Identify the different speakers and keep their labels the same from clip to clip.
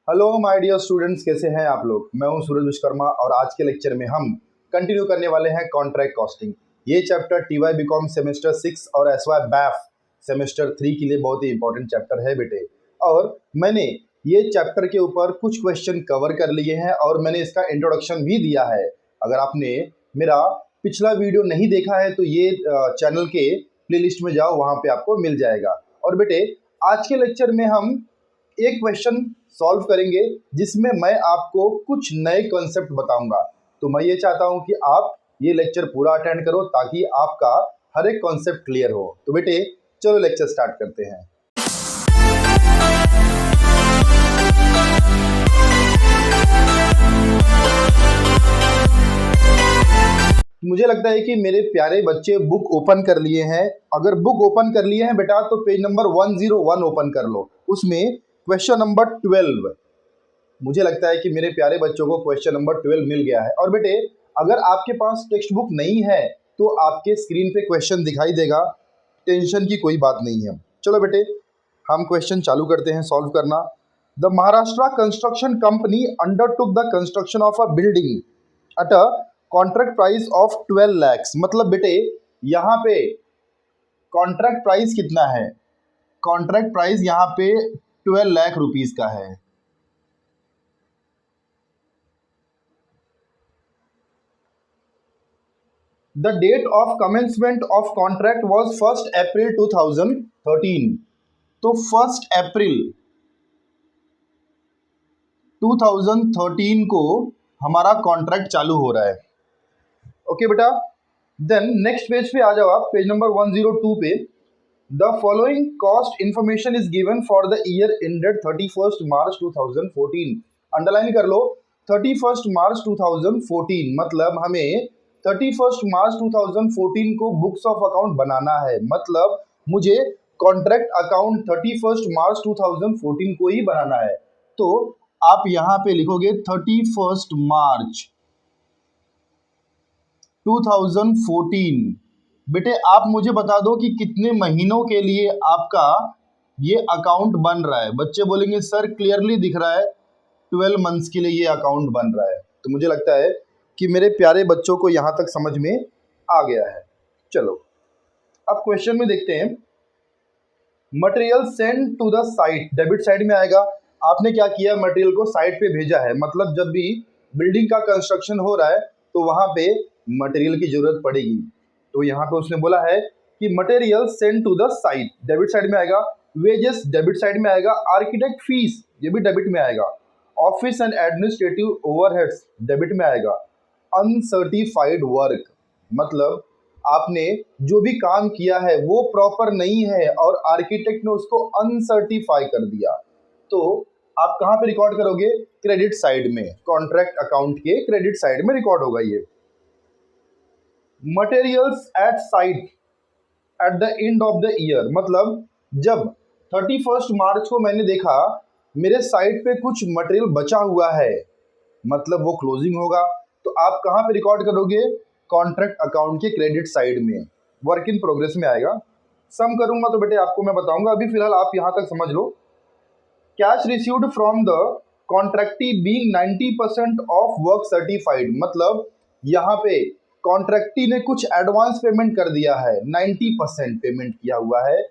Speaker 1: Hello my dear students, कैसे हैं आप लोग। मैं हूं सूरज विश्वकर्मा और आज के लेक्चर में हम कंटिन्यू करने वाले हैं कॉन्ट्रैक्ट कॉस्टिंग। ये चैप्टर टीवाई बीकॉम सेमेस्टर 6 और एसवाई बैफ सेमेस्टर 3 के लिए बहुत ही इंपॉर्टेंट चैप्टर है बेटे। और मैंने ये चैप्टर के ऊपर कुछ क्वेश्चन कवर कर लिए हैं और मैंने इसका इंट्रोडक्शन भी दिया है। अगर आपने मेरा पिछला वीडियो नहीं देखा है तो ये चैनल के प्लेलिस्ट में जाओ, वहाँ पे आपको मिल जाएगा। और बेटे आज के लेक्चर में हम एक क्वेश्चन सॉल्व करेंगे जिसमें मैं आपको कुछ नए कॉन्सेप्ट बताऊंगा। तो मैं ये चाहता हूं कि आप ये लेक्चर पूरा अटेंड करो ताकि आपका हर एक कॉन्सेप्ट क्लियर हो। तो बेटे चलो लेक्चर स्टार्ट करते हैं। मुझे लगता है कि मेरे प्यारे बच्चे बुक ओपन कर लिए हैं। अगर बुक ओपन कर लिए हैं बेटा तो पेज नंबर 101 ओपन कर लो। उसमें क्वेश्चन नंबर 12, मुझे लगता है कि मेरे प्यारे बच्चों को क्वेश्चन नंबर 12 मिल गया है। और बेटे अगर आपके पास टेक्स्ट बुक नहीं है तो आपके स्क्रीन पे क्वेश्चन दिखाई देगा, टेंशन की कोई बात नहीं है। चलो बेटे हम क्वेश्चन चालू करते हैं सॉल्व करना। The Maharashtra construction company undertook the construction of a building at a contract price of 12 lakhs। मतलब बेटे यहाँ पे कॉन्ट्रैक्ट प्राइस कितना है? कॉन्ट्रैक्ट प्राइस यहाँ पे 12 लाख रुपीस का है। The date of commencement of contract was 1st April 2013। तो 1st अप्रैल 2013 को हमारा कॉन्ट्रैक्ट चालू हो रहा है। ओके बेटा, देन नेक्स्ट पेज पे आ जाओ आप, पेज नंबर 102 पे। The following cost information is given for the year ended 31st March 2014। Underline कर लो 31st मार्च 2014, मतलब हमें 31st मार्च 2014 को बुक्स ऑफ अकाउंट बनाना है। मतलब मुझे कॉन्ट्रैक्ट अकाउंट 31st मार्च 2014 को ही बनाना है। तो आप यहाँ पे लिखोगे 31st मार्च 2014। बेटे आप मुझे बता दो कि कितने महीनों के लिए आपका ये अकाउंट बन रहा है। बच्चे बोलेंगे सर क्लियरली दिख रहा है 12 मंथ्स के लिए ये अकाउंट बन रहा है। तो मुझे लगता है कि मेरे प्यारे बच्चों को यहाँ तक समझ में आ गया है। चलो अब क्वेश्चन में देखते हैं। Material send to the site, debit side में आएगा। आपने क्या किया, मटेरियल को साइट पे भेजा है। मतलब जब भी बिल्डिंग का कंस्ट्रक्शन हो रहा है तो वहाँ पे मटेरियल की जरूरत पड़ेगी। तो यहाँ पे उसने बोला है कि material send to the site, debit side में आएगा। वेजेस डेबिट साइड में आएगा। आर्किटेक्ट फीस ये भी डेबिट में आएगा। Office and administrative overheads debit में आएगा। अनसर्टिफाइड वर्क, मतलब आपने जो भी काम किया है वो प्रॉपर नहीं है और आर्किटेक्ट ने उसको अनसर्टिफाई कर दिया, तो आप कहाँ पे रिकॉर्ड करोगे? क्रेडिट साइड में, कॉन्ट्रैक्ट अकाउंट के क्रेडिट साइड में रिकॉर्ड होगा ये। Materials at site at the end of the year, मतलब जब 31st मार्च को मैंने देखा मेरे साइट पे कुछ मटेरियल बचा हुआ है, मतलब वो क्लोजिंग होगा। तो आप कहाँ पे रिकॉर्ड करोगे? कॉन्ट्रैक्ट अकाउंट के क्रेडिट साइड में, वर्क इन प्रोग्रेस में आएगा। सम करूंगा तो बेटे आपको मैं बताऊंगा, अभी फिलहाल आप यहाँ तक समझ लो। Cash received from the contractee being 90% of work certified, मतलब यहाँ पे कॉन्ट्रैक्टी ने कुछ एडवांस पेमेंट कर दिया है, 90% पेमेंट किया हुआ है।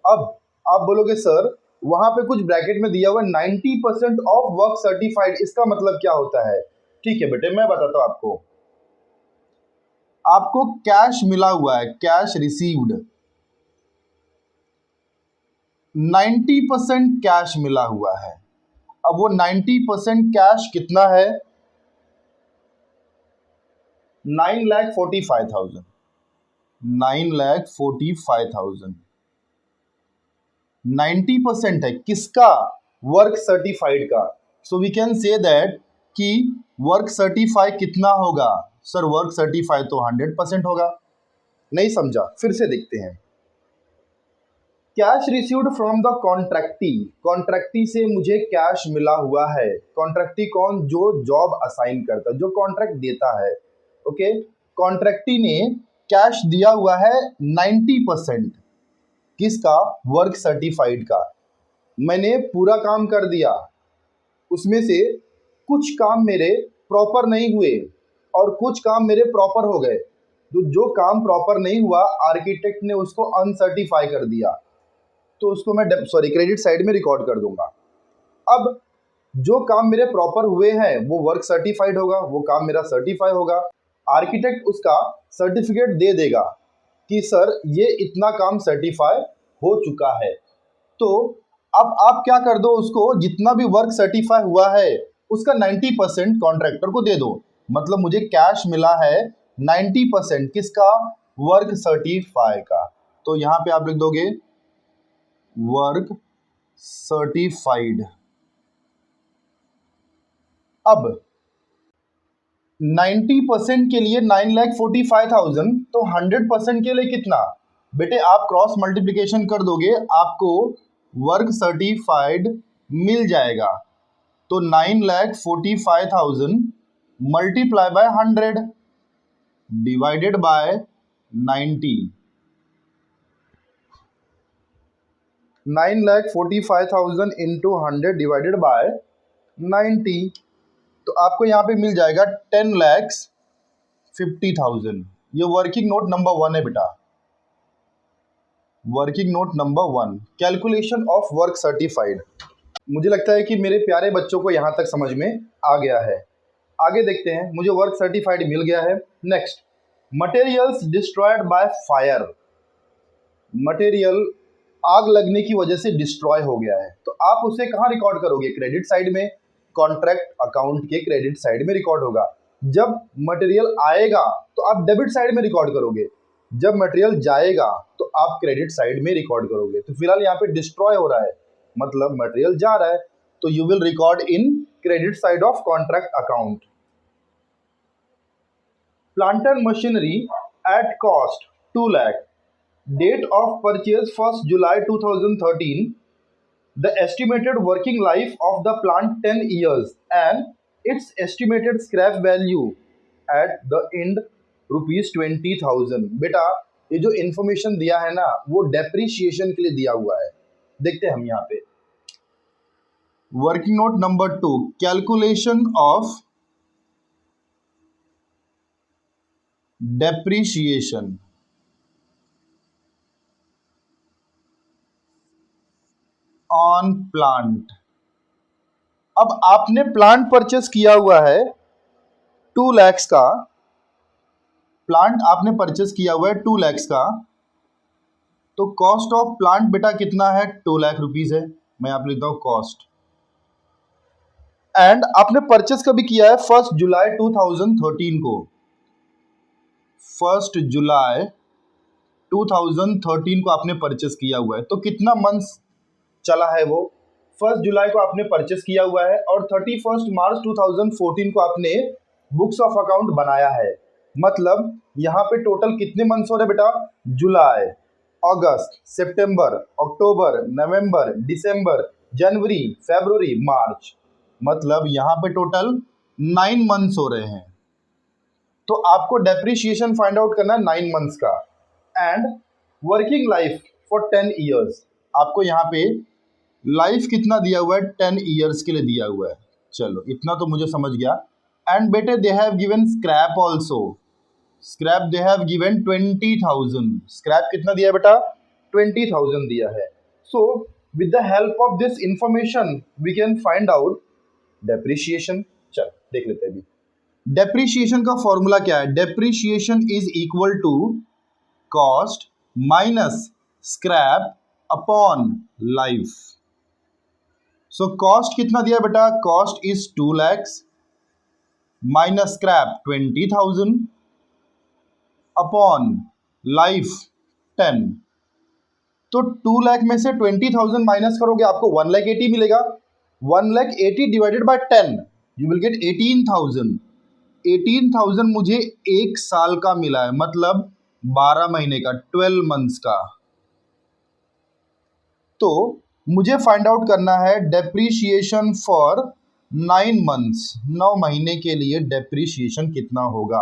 Speaker 1: अब आप बोलोगे सर वहां पे कुछ ब्रैकेट में दिया हुआ 90% ऑफ वर्क सर्टिफाइड, इसका मतलब क्या होता है? ठीक है बेटे मैं बताता हूं आपको। आपको कैश मिला हुआ है, कैश रिसीव्ड, 90% कैश मिला हुआ है। अब वो 90% कैश कितना है? 9,45,000, 9,45,000 90% है किसका? वर्क सर्टिफाइड का। So we can say that कि वर्क सर्टिफाई कितना होगा? सर वर्क सर्टिफाई तो 100% होगा। नहीं समझा, फिर से देखते हैं। कैश रिसीव्ड फ्रॉम द कॉन्ट्रैक्टी, कॉन्ट्रैक्टी से मुझे कैश मिला हुआ है। कॉन्ट्रैक्टी कौन? जो जॉब असाइन करता है, जो कॉन्ट्रैक्ट देता है। ओके, कॉन्ट्रैक्टी ने कैश दिया हुआ है 90%, किसका? वर्क सर्टिफाइड का। मैंने पूरा काम कर दिया, उसमें से कुछ काम मेरे प्रॉपर नहीं हुए और कुछ काम मेरे प्रॉपर हो गए। तो जो काम प्रॉपर नहीं हुआ आर्किटेक्ट ने उसको अनसर्टिफाई कर दिया, तो उसको मैं क्रेडिट साइड में रिकॉर्ड कर दूंगा। अब जो काम मेरे प्रॉपर हुए हैं वो वर्क सर्टिफाइड होगा, वो काम मेरा सर्टिफाई होगा। आर्किटेक्ट उसका सर्टिफिकेट दे देगा कि सर ये इतना काम सर्टिफाई हो चुका है। तो अब आप क्या कर दो, उसको जितना भी वर्क सर्टिफाई हुआ है उसका 90% कॉन्ट्रैक्टर को दे दो। मतलब मुझे कैश मिला है 90% किसका, वर्क सर्टिफाई का। तो यहाँ पे आप लिख दोगे वर्क सर्टिफाइड। अब 90% के लिए 9,45,000, तो 100% के लिए कितना बेटे, आप क्रॉस मल्टीप्लिकेशन कर दोगे आपको वर्क सर्टिफाइड मिल जाएगा। तो 9,45,000 multiply by 100 divided by 90। 9,45,000 into 100 divided by 90, तो आपको यहाँ पे मिल जाएगा 10,50,000। ये वर्किंग नोट नंबर 1 है बेटा, working note number 1, calculation of work certified. मुझे लगता है कि मेरे प्यारे बच्चों को यहाँ तक समझ में आ गया है। आगे देखते हैं, मुझे वर्क सर्टिफाइड मिल गया है। Next, materials destroyed by fire. Material आग लगने की वजह से डिस्ट्रॉय हो गया है, तो आप उसे कहाँ रिकॉर्ड करोगे, क्रेडिट साइड में। कॉन्ट्रैक्ट अकाउंट के क्रेडिट साइड में रिकॉर्ड होगा। जब मटेरियल आएगा तो आप डेबिट साइड में रिकॉर्ड करोगे, जब मटेरियल जाएगा तो आप क्रेडिट साइड में रिकॉर्ड करोगे। तो फिलहाल यहाँ पे डिस्ट्रॉय हो रहा है, मतलब मटेरियल जा रहा है, तो you will record in credit side of contract account. Plant and machinery at cost 2 lakh, date of purchase 1 July 2013, the estimated working life of the plant 10 years and its estimated scrap value at the end ₹20,000। बेटा ये जो information दिया है ना वो depreciation के लिए दिया हुआ है। देखते हैं हम यहाँ पे working note number 2, calculation of depreciation. On plant, अब आपने प्लांट परचेस किया हुआ है 2 लाख का, प्लांट आपने परचेस किया हुआ है 2 लाख का, तो कॉस्ट ऑफ प्लांट बेटा कितना है, 2 लाख रुपीज है। मैं आप लिखता हूं कॉस्ट। एंड आपने परचेस कभी किया है 1 जुलाई 2013 को, 1 जुलाई 2013 को आपने परचेस किया हुआ है। तो कितना मंथ्स चला है वो, 1 जुलाई को आपने परचेस किया हुआ है और 31 मार्च 2014 को आपने बुक्स ऑफ अकाउंट बनाया है। मतलब यहाँ पे टोटल कितने मंथ्स हो रहे बेटा, जुलाई, अगस्त, सितंबर, अक्टूबर, नवंबर, दिसंबर, जनवरी, फरवरी, मार्च, मतलब यहाँ पे टोटल 9 मंथ्स हो रहे हैं। तो आपको डेप्रिशिएशन फाइंड आउट करना है 9 मंथ्स का। And working life for 10 years, आपको यहाँ पे लाइफ कितना दिया हुआ है, 10 ईयर्स के लिए दिया हुआ है। चलो इतना तो मुझे समझ गया। एंड बेटे they have given scrap also, scrap they have given 20,000। स्क्रैप कितना दिया है बेटा, 20,000 दिया है। So with the help of this information we can find out depreciation. चल देख लेते हैं अभी डेप्रिशिएशन का फॉर्मूला क्या है। Depreciation is equal to cost minus scrap upon life. So cost कितना दिया बेटा, cost is 2 lakh minus scrap 20,000 upon life 10। तो 2 लाख में से 20,000 माइनस करोगे आपको 1,80,000 मिलेगा। 1,80,000 divided by 10 you will gate 18,000। 18,000 मुझे 1 साल का मिला है, मतलब 12 महीने का, 12 मंथ्स का। तो मुझे फाइंड आउट करना है डेप्रीशिएशन फॉर 9 मंथ्स, 9 महीने के लिए डेप्रीशिएशन कितना होगा।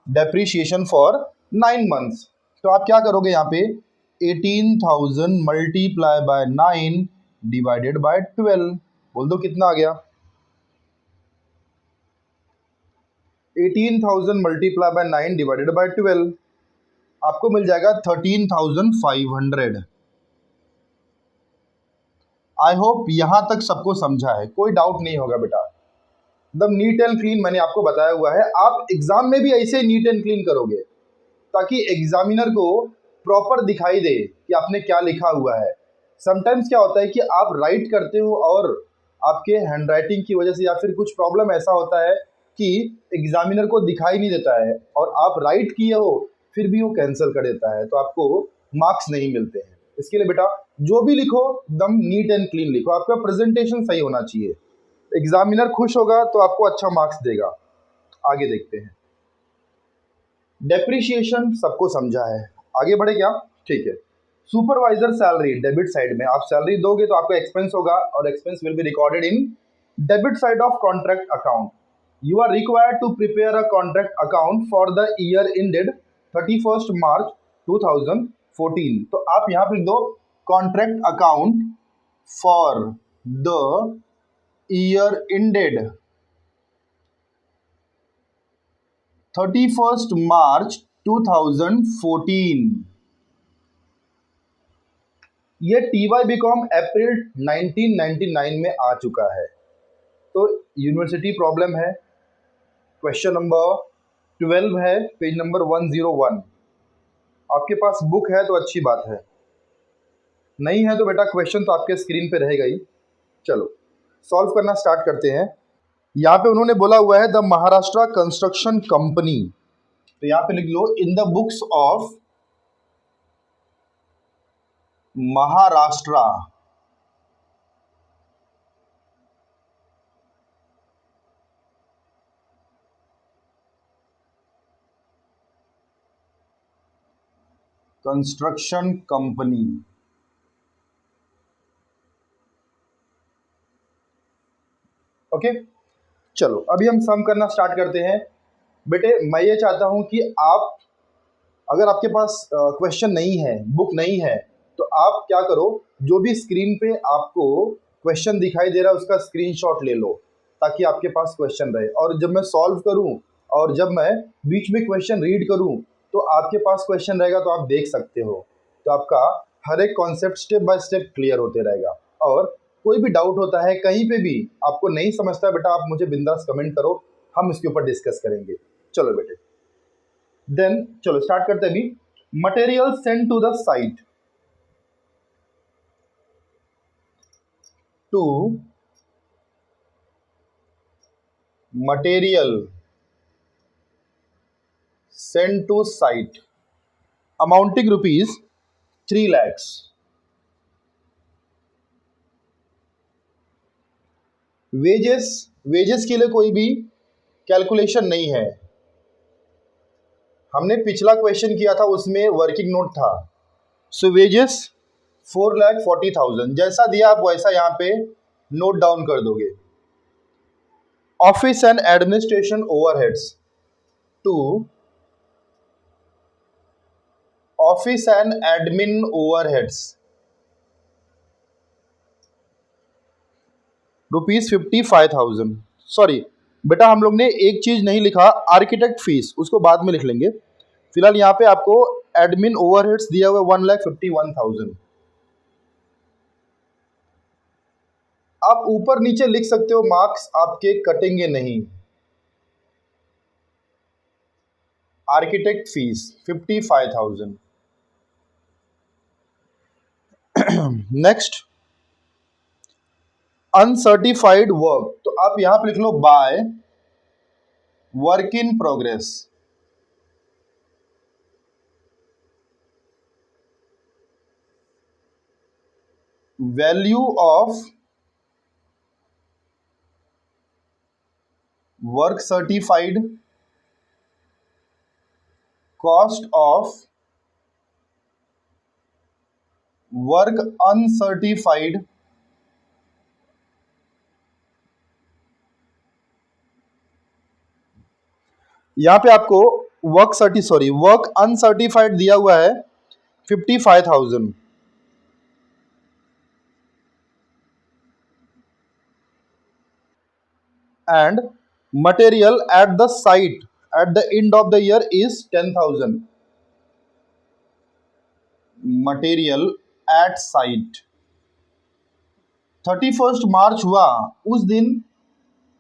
Speaker 1: डेप्रीशिएशन फॉर 9 मंथ्स, तो आप क्या करोगे यहाँ पे 18,000 मल्टीप्लाई बाय 9 डिवाइडेड बाय 12, बोल दो कितना आ गया 18,000 मल्टीप्लाई बाय 9 डिवाइडेड बाय 12, आपको मिल जाएगा 13,500। आई होप यहां तक सबको समझा है, कोई डाउट नहीं होगा बेटा। एकदम नीट एंड क्लीन मैंने आपको बताया हुआ है। आप एग्जाम में भी ऐसे नीट एंड क्लीन करोगे ताकि एग्जामिनर को प्रॉपर दिखाई दे कि आपने क्या लिखा हुआ है। समटाइम्स क्या होता है कि आप राइट करते हो और आपके हैंडराइटिंग की वजह से या फिर कुछ प्रॉब्लम ऐसा होता है कि एग्जामिनर को दिखाई नहीं देता है और आप राइट किए हो फिर भी वो कैंसिल कर देता है, तो आपको मार्क्स नहीं मिलते हैं। इसके लिए बेटा जो भी लिखो एकदम नीट एंड क्लीन लिखो, आपका प्रेजेंटेशन सही होना चाहिए। एग्जामिनर खुश होगा तो आपको अच्छा मार्क्स देगा। आगे देखते हैं। डेप्रिसिएशन सबको समझा है, आगे बढ़े क्या? ठीक है। सुपरवाइजर सैलरी डेबिट साइड में आप सैलरी दोगे तो आपका एक्सपेंस होगा और expense will be recorded in debit side of contract account. You are required to prepare a contract account for the year ended 31 March 2014। तो आप यहाँ पे लिख दो contract account for the year ended 31 March 2014। ये TY BCom अप्रैल 1999 में आ चुका है। तो यूनिवर्सिटी प्रॉब्लम है, क्वेश्चन नंबर 12 है, पेज नंबर 101। आपके पास बुक है तो अच्छी बात है, नहीं है तो बेटा क्वेश्चन तो आपके स्क्रीन पे रहेगा ही। चलो सॉल्व करना स्टार्ट करते हैं। यहाँ पे उन्होंने बोला हुआ है द महाराष्ट्र कंस्ट्रक्शन कंपनी, तो यहाँ पे लिख लो in the books of Maharashtra construction company. Okay चलो अभी हम सम करना स्टार्ट करते हैं। बेटे मैं ये चाहता हूं कि आप, अगर आपके पास क्वेश्चन नहीं है, बुक नहीं है, तो आप क्या करो, जो भी स्क्रीन पे आपको क्वेश्चन दिखाई दे रहा है उसका स्क्रीनशॉट ले लो ताकि आपके पास क्वेश्चन रहे। और जब मैं सॉल्व करूं और जब मैं बीच में क्वेश्चन रीड करूं तो आपके पास क्वेश्चन रहेगा तो आप देख सकते हो, तो आपका हर एक concept step by step clear होते रहेगा। और कोई भी डाउट होता है कहीं पे भी आपको नहीं समझता बेटा, आप मुझे बिंदास कमेंट करो, हम इसके ऊपर डिस्कस करेंगे। चलो बेटे देन चलो स्टार्ट करते हैं अभी। Material send to the site to material send to site amounting rupees 3 lakhs। Wages, wages के लिए कोई भी कैलकुलेशन नहीं है, हमने पिछला क्वेश्चन किया था उसमें वर्किंग नोट था। सो वेजेस 4,40,000 जैसा दिया आप वैसा यहाँ पे नोट डाउन कर दोगे। Office and administration overheads to office and admin overheads ₹55,000। Sorry बेटा हम लोग ने एक चीज नहीं लिखा, आर्किटेक्ट फीस, उसको बाद में लिख लेंगे। फिलहाल यहाँ पे आपको एडमिन ओवरहेड्स दिया हुआ 1,51,000। आप ऊपर नीचे लिख सकते हो, मार्क्स आपके कटेंगे नहीं। Architect fees 55,000। Next uncertified work, तो आप यहां पे लिख लो by work in progress. Value of work certified, cost of work uncertified, यहां पे आपको वर्क अनसर्टिफाइड दिया हुआ है 55,000 and material at the site at the end of the year is 10,000. Material at site 31 March हुआ, उस दिन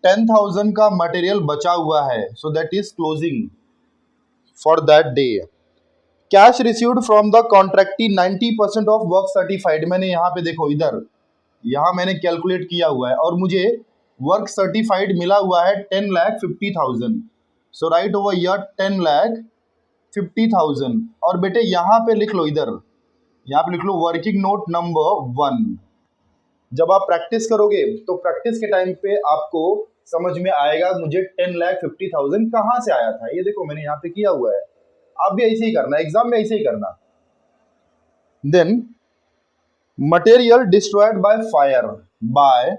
Speaker 1: 10,000 का मटेरियल बचा हुआ है, so that is closing for that day. Cash received from the contractee 90% of work certified. मैंने यहाँ पे देखो, इधर यहाँ मैंने कैलकुलेट किया हुआ है और मुझे वर्क सर्टिफाइड मिला हुआ है 10,50,000. सो राइट ओवर ईयर 10,50,000. और बेटे यहाँ पे लिख लो, इधर यहाँ पे लिख लो वर्किंग नोट नंबर 1. जब आप प्रैक्टिस करोगे तो प्रैक्टिस के टाइम पे आपको समझ में आएगा मुझे 10,50,000 कहाँ से आया था. ये देखो मैंने यहाँ पे किया हुआ है. आप भी ऐसे ही करना, एग्जाम में ऐसे ही करना. Then material destroyed by fire by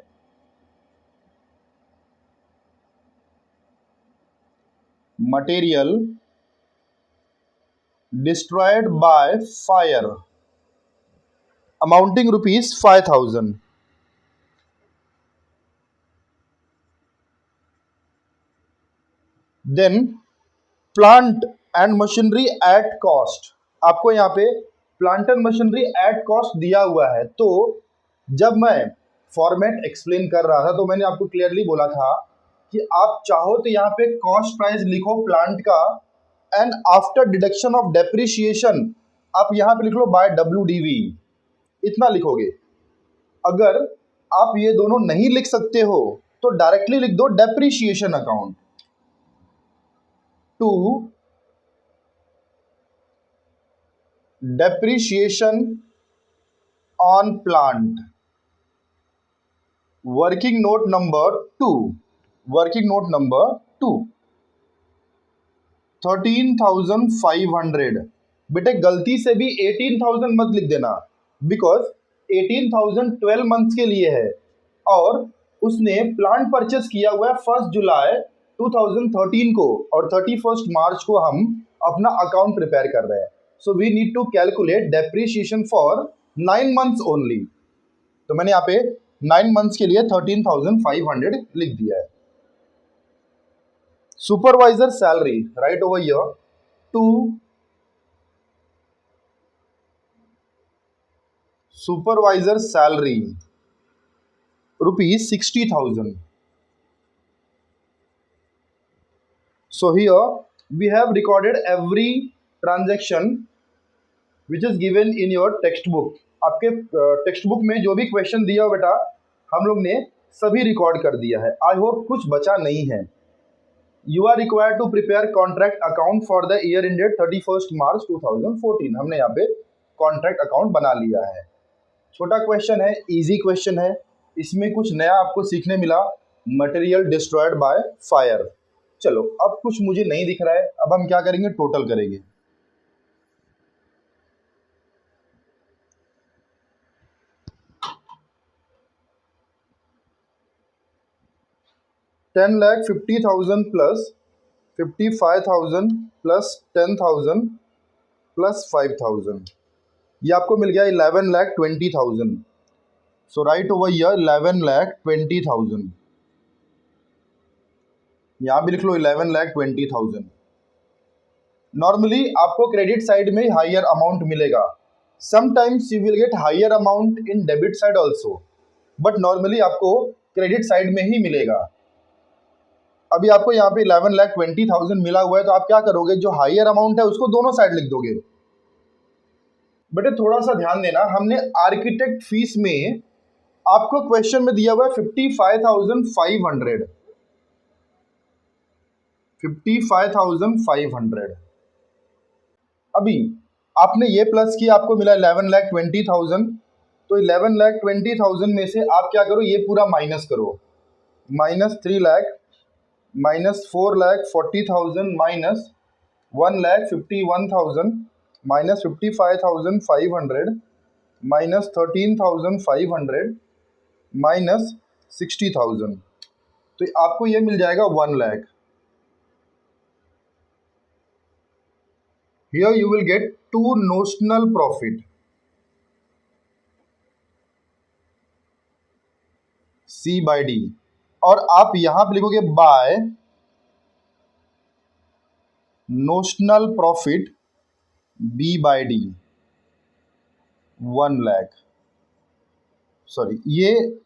Speaker 1: material destroyed by fire amounting rupees 5,000. Then plant and machinery at cost. आपको यहाँ पे plant and machinery at cost दिया हुआ है. तो जब मैं फॉर्मेट एक्सप्लेन कर रहा था तो मैंने आपको क्लियरली बोला था कि आप चाहो तो यहाँ पे कॉस्ट प्राइस लिखो प्लांट का, and after deduction of depreciation आप यहाँ पे लिख लो बाय WDV, इतना लिखोगे. अगर आप ये दोनों नहीं लिख सकते हो तो डायरेक्टली लिख दो depreciation account to depreciation on plant. Working note number 2. Working note number 2. 13,500. बेटे गलती से भी 18,000 मत लिख देना, बिकॉज 18,000 12 मंथ्स के लिए है और उसने प्लांट परचेस किया हुआ है 1 जुलाई 2013 को और 31 मार्च को हम अपना अकाउंट प्रिपेयर कर रहे हैं. So we need to calculate depreciation for 9 months only. तो मैंने यहाँ पे 9 months के लिए 13,500 लिख दिया है. Supervisor salary right over here to supervisor salary rupees 60,000. So here we have recorded every transaction which is given in your textbook. आपके टेक्स्ट बुक में जो भी क्वेश्चन दिया हो बेटा हम लोग ने सभी रिकॉर्ड कर दिया है. आई होप कुछ बचा नहीं है. You are required to prepare contract account for the year ended 31 March 2014. हमने यहाँ पे कॉन्ट्रैक्ट अकाउंट बना लिया है. छोटा क्वेश्चन है, इजी क्वेश्चन है, इसमें कुछ नया आपको सीखने मिला. Material destroyed by fire. चलो अब कुछ मुझे नहीं दिख रहा है, अब हम क्या करेंगे, टोटल करेंगे. $10,50,000 प्लस 55,000 प्लस 10,000 प्लस 5,000, ये आपको मिल गया 11,20,000. So right over here 11,20,000. यहाँ भी लिख लो 11,20,000. नॉर्मली आपको क्रेडिट साइड में हायर अमाउंट मिलेगा. Sometimes you will get higher amount in debit side also, but normally आपको क्रेडिट साइड में ही मिलेगा. अभी आपको यहाँ पे 11,20,000 मिला हुआ है तो आप क्या करोगे, जो हायर अमाउंट है उसको दोनों साइड लिख दोगे. बेटे थोड़ा सा ध्यान देना, हमने आर्किटेक्ट फीस में आपको क्वेश्चन में दिया हुआ है 55,500. 55,500. अभी आपने ये प्लस किया, आपको मिला 11,20,000. तो 11,20,000 में से आप क्या करो, ये पूरा माइनस करो. Minus 3 lakh, minus 4,40,000, minus 1,51,000, minus 55,500, minus 13,500, minus 60,000. तो आपको ये मिल जाएगा 1 lakh. Here you will get 2 notional profit. C by D. और आप यहां पे लिखोगे by notional profit B by D 1 lakh, sorry ये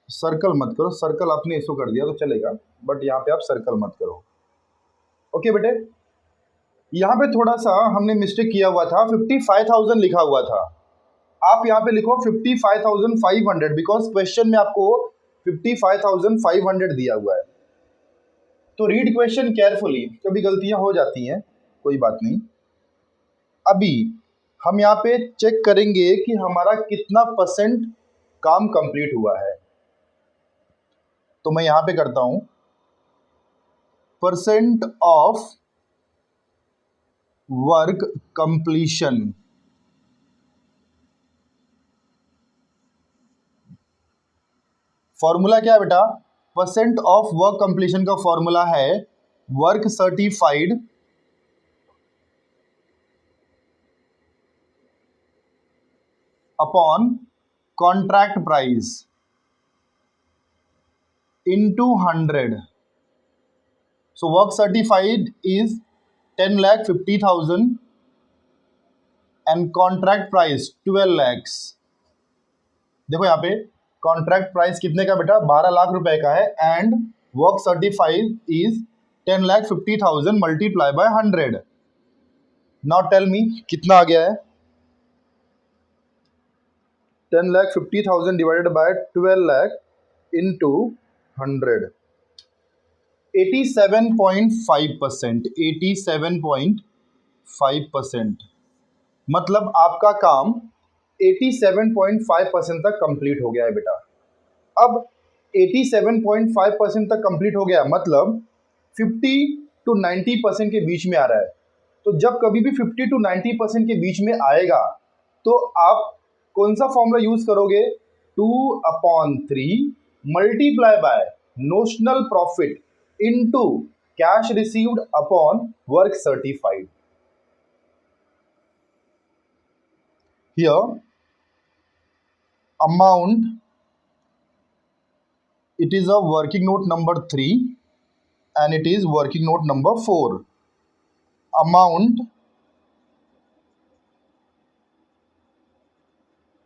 Speaker 1: सर्कल मत करो, सर्कल आपने इसको कर दिया तो चलेगा, बट यहाँ पे आप सर्कल मत करो। ओके बेटे, यहाँ पे थोड़ा सा हमने मिस्टेक किया हुआ था, 55,000 लिखा हुआ था, आप यहाँ पे लिखो 55,500, बिकॉज क्वेश्चन में आपको 55,500 दिया हुआ है। तो रीड क्वेश्चन केयरफुली, कभी गलतियां हो जाती हैं, कोई बात नहीं। अभी हम यहाँ पे चेक करेंगे कि हमारा कितना % काम कंप्लीट हुआ है। तो मैं यहाँ पे करता हूँ % ऑफ वर्क कंप्लीशन। फॉर्मूला क्या है बेटा? % ऑफ वर्क कंप्लीशन का फॉर्मूला है work certified upon contract price into 100. So work certified is 10,50,000 and contract price 12 lakhs. देखो यहाँ पे कॉन्ट्रैक्ट प्राइस कितने का बेटा? 12 लाख रुपए का है, and work certified is 10,50,000 multiply by 100. Now tell me कितना आ गया है? 10,50,000 डिवाइडेड बाय 12 लाख इंटू 100, 87.5%, 87.5%। मतलब आपका काम 87.5% तक कंप्लीट हो गया है बेटा। अब 87.5% तक कंप्लीट हो गया, मतलब 50 to 90% के बीच में आ रहा है। तो जब कभी भी 50 to 90% के बीच में आएगा तो आप कौन सा फॉर्मूला यूज करोगे? 2/3 multiply by notional profit into cash received upon work certified. Here amount, it is a working note number 3 and it is working note number 4. Amount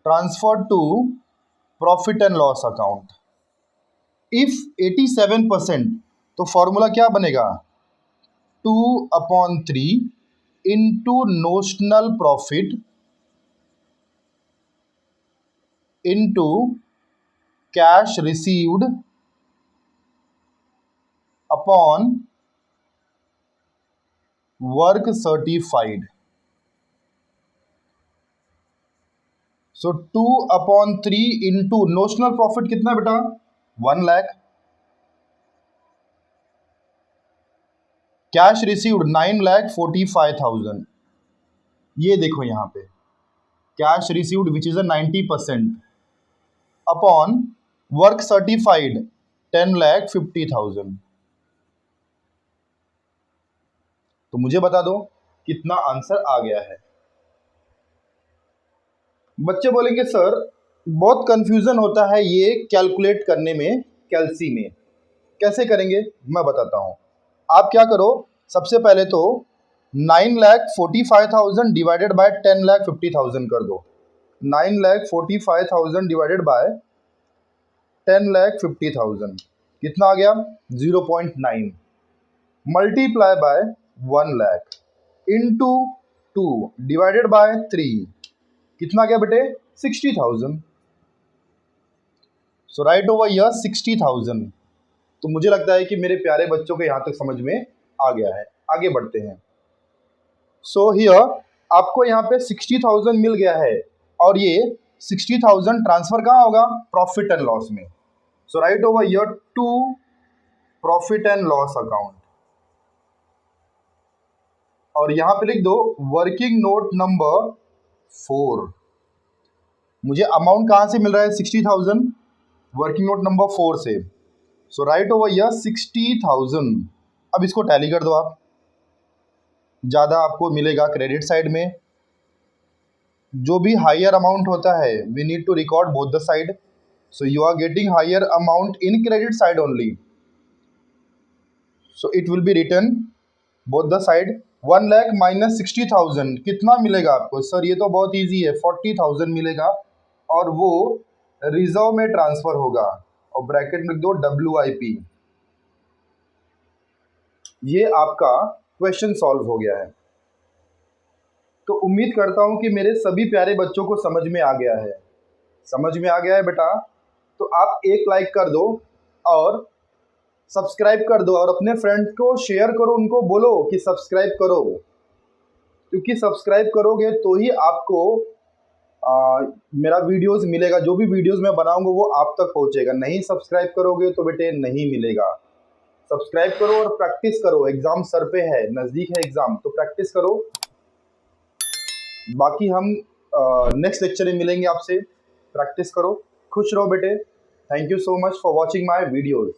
Speaker 1: transferred to profit and loss account. If 87%, तो formula क्या बनेगा? 2/3 into notional profit into cash received upon work certified. So 2/3 into notional profit कितना बेटा? 1 lakh. Cash received 9,45,000। ये देखो यहाँ पे cash received which is a 90% upon work certified 10,50,000। तो मुझे बता दो कितना आंसर आ गया है। बच्चे बोलेंगे सर बहुत कंफ्यूजन होता है ये कैलकुलेट करने में, कैलसी में कैसे करेंगे? मैं बताता हूं। आप क्या करो, सबसे पहले तो 9,45,000 डिवाइडेड बाय 10,50,000 कर दो। 9,45,000 डिवाइडेड बाय 10,50,000 कितना आ गया? 0.9 multiply by 1 lakh into 2 divided by 3 कितना गया बेटे? 60,000। सो राइट ओवर हियर 60,000। तो मुझे लगता है कि मेरे प्यारे बच्चों को यहाँ तक समझ में आ गया है। आगे बढ़ते हैं। सो हियर आपको यहाँ पे 60,000 मिल गया है और ये 60,000 ट्रांसफर कहाँ होगा? प्रॉफिट एंड लॉस में। So right over here to profit and loss account और यहाँ पे लिख दो वर्किंग नोट नंबर 4। मुझे अमाउंट कहाँ से मिल रहा है? 60,000 वर्किंग नोट नंबर 4 से। सो राइट ओवर हियर 60,000। अब इसको टैली कर दो आप, ज़्यादा आपको मिलेगा क्रेडिट साइड में। जो भी हायर अमाउंट होता है we need to record both the side. So you are getting higher amount in credit side only, so it will be written both the side 1 lakh minus 60,000 कितना मिलेगा आपको? सर ये तो बहुत इजी है, 40,000 मिलेगा और वो रिजर्व में ट्रांसफर होगा और ब्रैकेट में लिख दो WIP। ये आपका क्वेश्चन सॉल्व हो गया है। तो उम्मीद करता हूं कि मेरे सभी प्यारे बच्चों को समझ में आ गया है। समझ में आ गया है बेटा? तो आप एक लाइक कर दो और सब्सक्राइब कर दो और अपने फ्रेंड्स को शेयर करो, उनको बोलो कि सब्सक्राइब करो, क्योंकि सब्सक्राइब करोगे तो ही आपको मेरा वीडियोस मिलेगा। जो भी वीडियोस मैं बनाऊंगा वो आप तक पहुंचेगा। नहीं सब्सक्राइब करोगे तो बेटे नहीं मिलेगा। सब्सक्राइब करो और प्रैक्टिस करो। एग्जाम सर पे है, नज़दीक है एग्जाम, तो प्रैक्टिस करो। बाकी हम नेक्स्ट लेक्चर में मिलेंगे आपसे। प्रैक्टिस करो। खुश रहो बेटे। Thank you so much for watching my videos.